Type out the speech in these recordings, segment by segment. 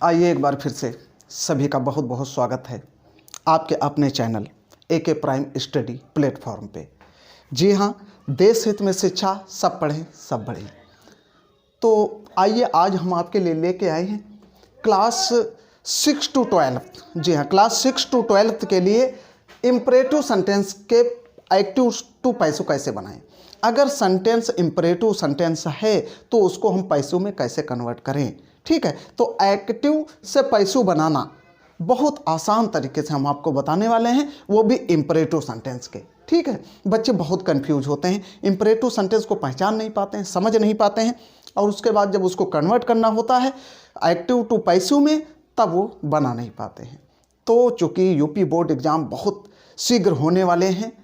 आइए एक बार फिर से सभी का बहुत बहुत स्वागत है आपके अपने channel AK prime study platform पे। जी हाँ, देश हित में शिक्षा, सब पढ़ें सब बढ़ें। तो आइए आज हम आपके लिए लेके आए हैं क्लास 6 to 12। जी हाँ, क्लास 6 to 12 के लिए इम्परेटिव सेंटेंस के एक्टिव टू पैसों कैसे बनाएं। अगर सेंटेंस इम्परेटिव सेंटेंस है तो उसको हम पैसों में कैसे कन्वर्ट करें। ठीक है, तो एक्टिव से पैसों बनाना बहुत आसान तरीके से हम आपको बताने वाले हैं, वो भी इम्परेटिव सेंटेंस के। ठीक है, बच्चे बहुत कंफ्यूज होते हैं, इम्परेटिव सेंटेंस को पहचान नहीं पाते हैं, समझ नहीं पाते हैं, और उसके बाद जब उसको कन्वर्ट करना होता है एक्टिव टू पैसों में, तब वो बना नहीं पाते हैं। तो चूँकि यूपी बोर्ड एग्ज़ाम बहुत शीघ्र होने वाले हैं,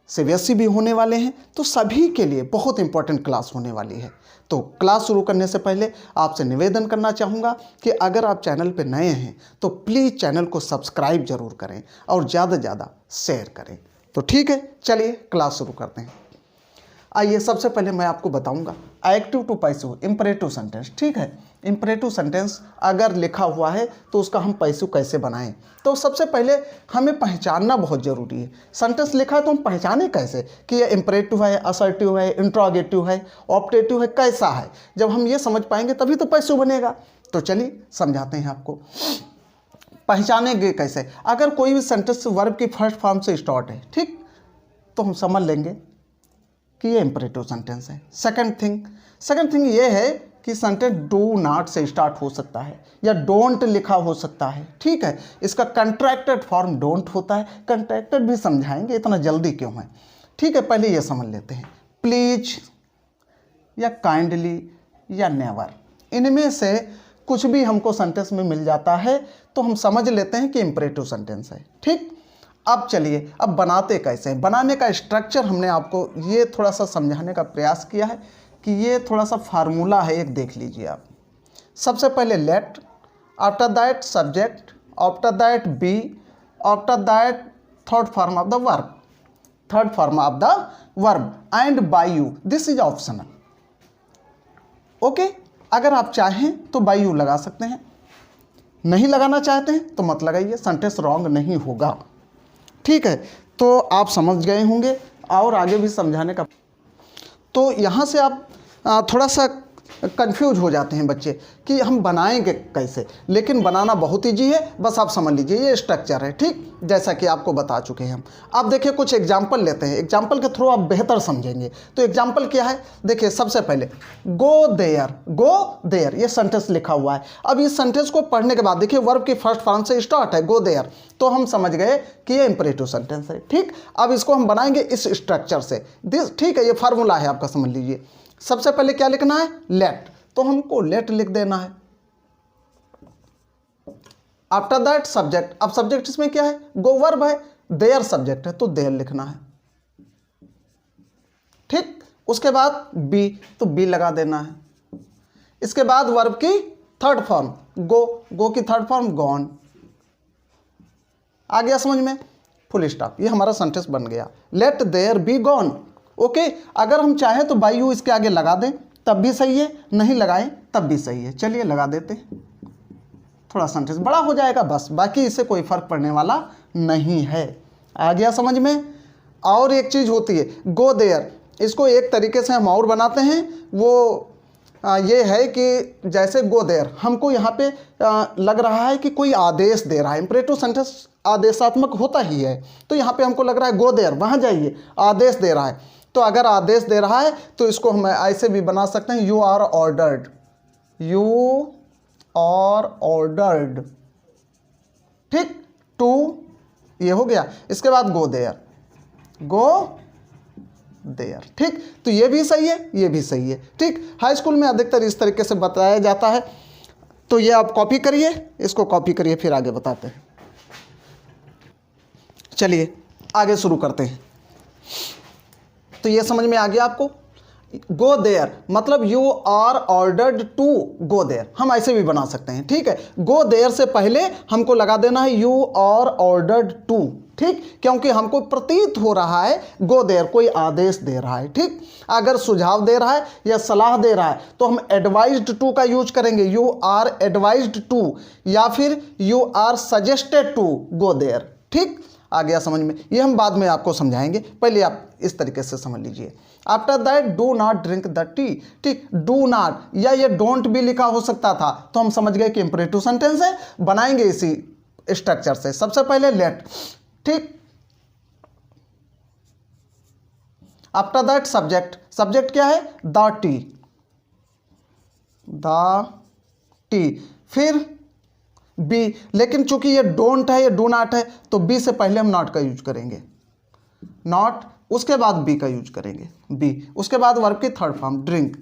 सीबीएसई भी होने वाले हैं, तो सभी के लिए बहुत इंपॉर्टेंट क्लास होने वाली है। तो क्लास शुरू करने से पहले आपसे निवेदन करना चाहूँगा कि अगर आप चैनल पर नए हैं तो प्लीज़ चैनल को सब्सक्राइब ज़रूर करें और ज़्यादा से ज़्यादा शेयर करें। तो ठीक है, चलिए क्लास शुरू करते हैं। आइए सबसे पहले मैं आपको बताऊंगा एक्टिव टू पैसों इम्परेटिव सेंटेंस। ठीक है, इम्परेटिव सेंटेंस अगर लिखा हुआ है तो उसका हम पैसों कैसे बनाएं। तो सबसे पहले हमें पहचानना बहुत ज़रूरी है। सेंटेंस लिखा है तो हम पहचाने कैसे कि ये इम्परेटिव है, असर्टिव है, इंट्रोगेटिव है, ऑप्टेटिव है, कैसा है। जब हम ये समझ पाएंगे तभी तो पैसों बनेगा। तो चलिए समझाते हैं आपको। पहचानेंगे कैसे? अगर कोई भी सेंटेंस वर्ब की फर्स्ट फॉर्म से स्टार्ट है, ठीक, तो हम समझ लेंगे कि ये इम्परेटिव सेंटेंस है। सेकंड थिंग ये है कि सेंटेंस डू नॉट से स्टार्ट हो सकता है या डोंट लिखा हो सकता है। ठीक है, इसका कंट्रैक्टेड फॉर्म डोंट होता है। कंट्रैक्टेड भी समझाएंगे, इतना जल्दी क्यों है। ठीक है, पहले ये समझ लेते हैं। प्लीज या काइंडली या नेवर, इनमें से कुछ भी हमको सेंटेंस में मिल जाता है तो हम समझ लेते हैं कि इम्परेटिव सेंटेंस है। ठीक, अब चलिए, अब बनाते कैसे हैं। बनाने का स्ट्रक्चर हमने आपको ये थोड़ा सा समझाने का प्रयास किया है कि ये थोड़ा सा फार्मूला है, एक देख लीजिए आप। सबसे पहले let, after that subject, after that be, after that third form of the verb and by you. This is optional. Okay, अगर आप चाहें तो बाय यू लगा सकते हैं, नहीं लगाना चाहते हैं तो मत लगाइए, सेंटेंस रॉन्ग नहीं होगा। ठीक है, तो आप समझ गए होंगे और आगे भी समझाने का। तो यहाँ से आप थोड़ा सा कंफ्यूज हो जाते हैं बच्चे कि हम बनाएंगे कैसे, लेकिन बनाना बहुत ईजी है, बस आप समझ लीजिए ये स्ट्रक्चर है। ठीक, जैसा कि आपको बता चुके हैं हम। अब देखिए कुछ एग्जाम्पल लेते हैं, एग्जाम्पल के थ्रू आप बेहतर समझेंगे। तो एग्जाम्पल क्या है, देखिए सबसे पहले गो देयर, ये सेंटेंस लिखा हुआ है। अब इस सेंटेंस को पढ़ने के बाद देखिए वर्ब की फर्स्ट फॉर्म से स्टार्ट है गो देयर, तो हम समझ गए कि ये इंपरेटिव सेंटेंस है। ठीक, अब इसको हम बनाएंगे इस स्ट्रक्चर से। ठीक है, ये फार्मूला है आपका, समझ लीजिए। सबसे पहले क्या लिखना है, लेट, तो हमको लेट लिख देना है। आफ्टर दैट सब्जेक्ट, अब सब्जेक्ट इसमें क्या है, गो वर्ब है, देयर सब्जेक्ट है तो देयर लिखना है। ठीक, उसके बाद बी, तो बी लगा देना है। इसके बाद वर्ब की थर्ड फॉर्म गो की थर्ड फॉर्म गॉन। आ गया समझ में, फुल स्टॉप, ये हमारा सेंटेंस बन गया, let there be gone. Okay, अगर हम चाहें तो बाय यू इसके आगे लगा दें तब भी सही है, नहीं लगाएं तब भी सही है। चलिए लगा देते हैं, थोड़ा सेंटेंस बड़ा हो जाएगा बस, बाकी इससे कोई फर्क पड़ने वाला नहीं है। आ गया समझ में। और एक चीज़ होती है गो देयर, इसको एक तरीके से हम और बनाते हैं, वो ये है कि जैसे गो देयर हमको यहाँ पे लग रहा है कि कोई आदेश दे रहा है। इम्परेटिव सेंटेंस आदेशात्मक होता ही है, तो यहाँ पे हमको लग रहा है गो देयर, वहाँ जाइए, आदेश दे रहा है। तो अगर आदेश दे रहा है तो इसको हम ऐसे भी बना सकते हैं, यू आर ऑर्डर्ड, ठीक, टू, ये हो गया। इसके बाद गो देयर, ठीक, तो ये भी सही है, ये भी सही है। ठीक, हाई स्कूल में अधिकतर इस तरीके से बताया जाता है। तो ये आप कॉपी करिए, इसको कॉपी करिए, फिर आगे बताते हैं। चलिए आगे शुरू करते हैं। तो ये समझ में आ गया आपको। गो देयर मतलब you are ordered to go there, हम ऐसे भी बना सकते हैं, ठीक है। गो देयर से पहले हमको लगा देना है यू आर ऑर्डर्ड टू, ठीक, क्योंकि हमको प्रतीत हो रहा है गो देयर कोई आदेश दे रहा है, ठीक। अगर सुझाव दे रहा है या सलाह दे रहा है तो हम एडवाइज्ड टू का यूज करेंगे, यू आर एडवाइज्ड टू, या फिर you are suggested to go there, ठीक। आ गया समझ में, ये हम बाद में आपको समझाएंगे, पहले आप इस तरीके से समझ लीजिए। After that do not drink the T, ठीक, डू नॉट या ये डोंट भी लिखा हो सकता था, तो हम समझ गए कि इंपरेटिव सेंटेंस है, बनाएंगे इसी स्ट्रक्चर से। सबसे पहले लेट, ठीक, आफ्टर दैट सब्जेक्ट, सब्जेक्ट क्या है द टी, द टी, फिर बी, लेकिन चूंकि ये डोंट है, ये डू नॉट है, तो बी से पहले हम नॉट का यूज करेंगे, नॉट, उसके बाद बी का यूज करेंगे, बी, उसके बाद वर्ब की third form drink,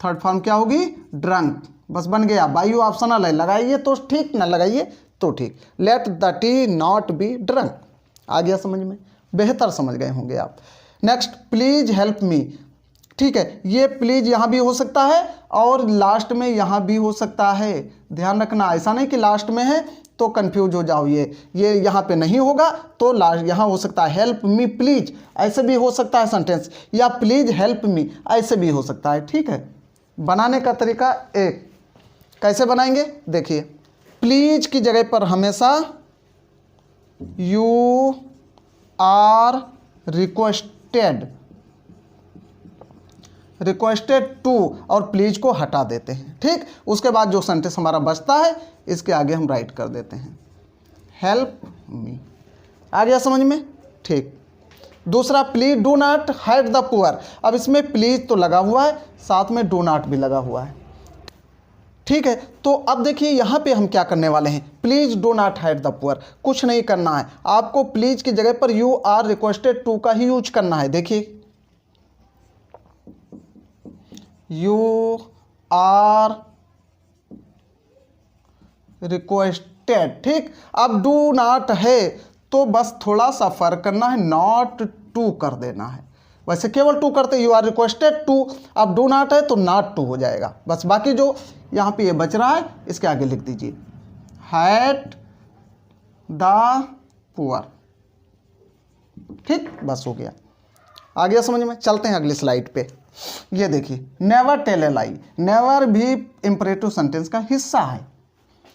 third form क्या होगी ड्रंक, बस बन गया। बायू ऑप्शनल है, लगाइए तो ठीक, ना लगाइए तो ठीक। Let the tea not be drunk, आ गया समझ में, बेहतर समझ गए होंगे आप। नेक्स्ट प्लीज हेल्प मी, ठीक है, ये प्लीज यहाँ भी हो सकता है और लास्ट में यहाँ भी हो सकता है, ध्यान रखना, ऐसा नहीं कि लास्ट में है तो कंफ्यूज हो जाओ, ये यहाँ पे नहीं होगा तो लास्ट यहाँ हो सकता है हेल्प मी प्लीज, ऐसे भी हो सकता है सेंटेंस, या प्लीज हेल्प मी ऐसे भी हो सकता है, ठीक है। बनाने का तरीका एक, कैसे बनाएंगे देखिए, प्लीज की जगह पर हमेशा you are requested, requested to और प्लीज को हटा देते हैं, ठीक। उसके बाद जो सेंटेंस हमारा बचता है इसके आगे हम राइट कर देते हैं हेल्प मी, आ गया समझ में, ठीक। दूसरा please do not hide the poor, अब इसमें प्लीज तो लगा हुआ है, साथ में डू नॉट भी लगा हुआ है, ठीक है। तो अब देखिए यहाँ पे हम क्या करने वाले हैं, please do not hide the poor, कुछ नहीं करना है आपको, प्लीज की जगह पर यू आर रिक्वेस्टेड टू का ही यूज करना है। देखिए यू आर रिक्वेस्टेड, ठीक। अब डू नॉट है तो बस थोड़ा सा फर्क करना है, नॉट टू कर देना है, वैसे केवल टू करते यू आर रिक्वेस्टेड टू, अब डू नॉट है तो नॉट टू हो जाएगा, बस बाकी जो यहाँ पे ये बच रहा है इसके आगे लिख दीजिए हैड द पुअर, ठीक, बस हो गया, आ गया समझ में। चलते हैं अगली स्लाइड पे, ये देखिए never tell a lie, never भी इंपरेटिव सेंटेंस का हिस्सा है,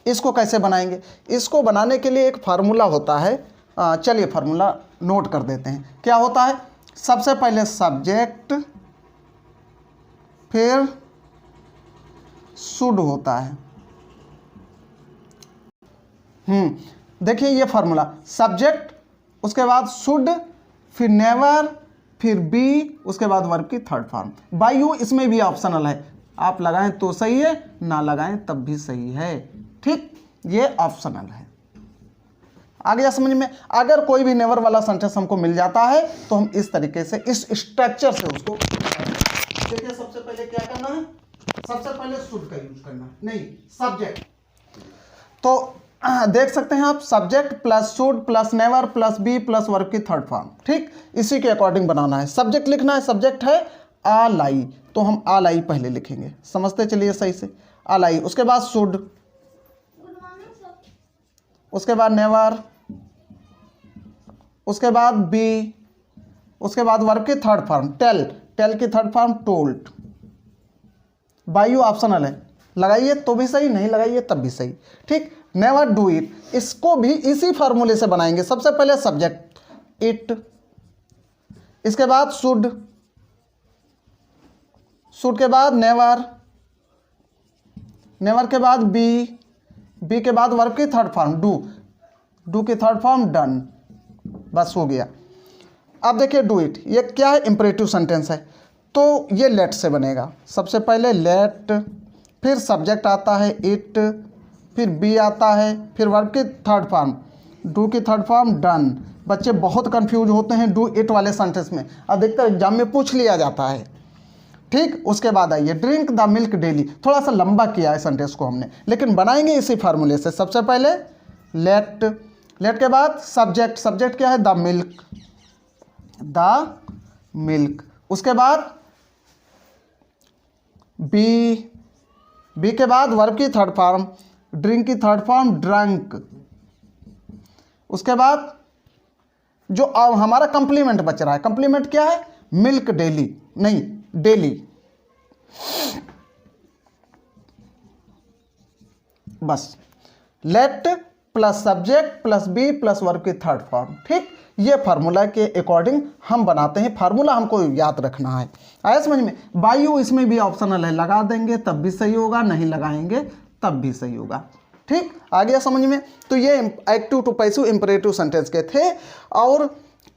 इसको कैसे बनाएंगे, इसको बनाने के लिए एक फार्मूला होता है, चलिए फार्मूला नोट कर देते हैं। क्या होता है, सबसे पहले सब्जेक्ट फिर शुड होता है, देखिए ये फार्मूला, सब्जेक्ट उसके बाद शुड फिर नेवर फिर बी उसके बाद वर्ब की थर्ड फॉर्म, बाय यू इसमें भी ऑप्शनल है, आप लगाएं तो सही है, ना लगाएं तब भी सही है, ठीक, ये ऑप्शनल है। आ गया समझ में। अगर कोई भी नेवर वाला सेंटेंस हमको मिल जाता है तो हम इस तरीके से इस स्ट्रक्चर से उसको, देखिए सबसे पहले क्या करना है, सबसे पहले शुड का यूज करना है, नहीं सब्जेक्ट, तो देख सकते हैं आप subject plus should plus never plus be plus verb की थर्ड फॉर्म, ठीक, इसी के अकॉर्डिंग बनाना है। सब्जेक्ट लिखना है, सब्जेक्ट है आ लाई, तो हम आ लाई पहले लिखेंगे, समझते चलिए सही से, आ लाई, उसके बाद शुड, उसके बाद नेवर, उसके बाद बी, उसके बाद वर्ब की थर्ड फॉर्म टेल, टेल की third form told, by you optional है, लगाइए तो भी सही, नहीं लगाइए तब भी सही, ठीक। नेवर डू इट, इसको भी इसी फार्मूले से बनाएंगे, सबसे पहले सब्जेक्ट इट, इसके बाद शुड, शुड के बाद नेवर, नेवर के बाद बी, बी के बाद वर्ब की थर्ड फॉर्म डू, डू की थर्ड फॉर्म डन, बस हो गया। अब देखिए डू इट, ये क्या है, इंपरेटिव सेंटेंस है, तो ये लेट से बनेगा, सबसे पहले लेट, फिर सब्जेक्ट आता है इट, फिर बी आता है, फिर वर्ब की थर्ड फॉर्म, डू की थर्ड फॉर्म डन। बच्चे बहुत कंफ्यूज होते हैं डू इट वाले सेंटेंस में, अधिकतर एग्जाम में पूछ लिया जाता है, ठीक। उसके बाद आइए ड्रिंक द मिल्क डेली, थोड़ा सा लंबा किया है सेंटेंस को हमने, लेकिन बनाएंगे इसी फार्मूले से। सबसे पहले लेट, लेट के बाद सब्जेक्ट, सब्जेक्ट क्या है द मिल्क, द मिल्क, उसके बाद बी के बाद वर्ब की थर्ड फॉर्म, ड्रिंक की थर्ड फॉर्म ड्रंक। उसके बाद जो अब हमारा कंप्लीमेंट बच रहा है, कंप्लीमेंट क्या है, मिल्क डेली, नहीं डेली। बस let plus subject plus be plus verb की थर्ड फॉर्म। ठीक, ये फार्मूला के अकॉर्डिंग हम बनाते हैं, फार्मूला हमको याद रखना है। आया समझ में। बायू इसमें भी ऑप्शनल है, लगा देंगे तब भी सही होगा, नहीं लगाएंगे तब भी सही होगा। ठीक, आ गया समझ में। तो ये active to passive imperative sentence के थे। और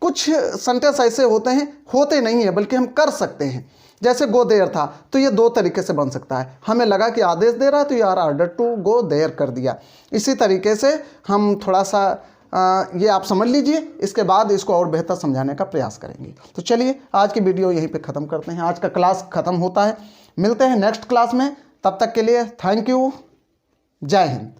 कुछ सेंटेंस ऐसे होते हैं, होते नहीं है बल्कि हम कर सकते हैं। जैसे गो देयर था, तो ये दो तरीके से बन सकता है। हमें लगा कि आदेश दे रहा है तो यार ऑर्डर टू गो देयर कर दिया। इसी तरीके से हम थोड़ा सा ये आप समझ लीजिए, इसके बाद इसको और बेहतर समझाने का प्रयास करेंगे। तो चलिए आज की वीडियो यहीं पे ख़त्म करते हैं। आज का क्लास ख़त्म होता है, मिलते हैं नेक्स्ट क्लास में। तब तक के लिए थैंक यू, जय हिंद।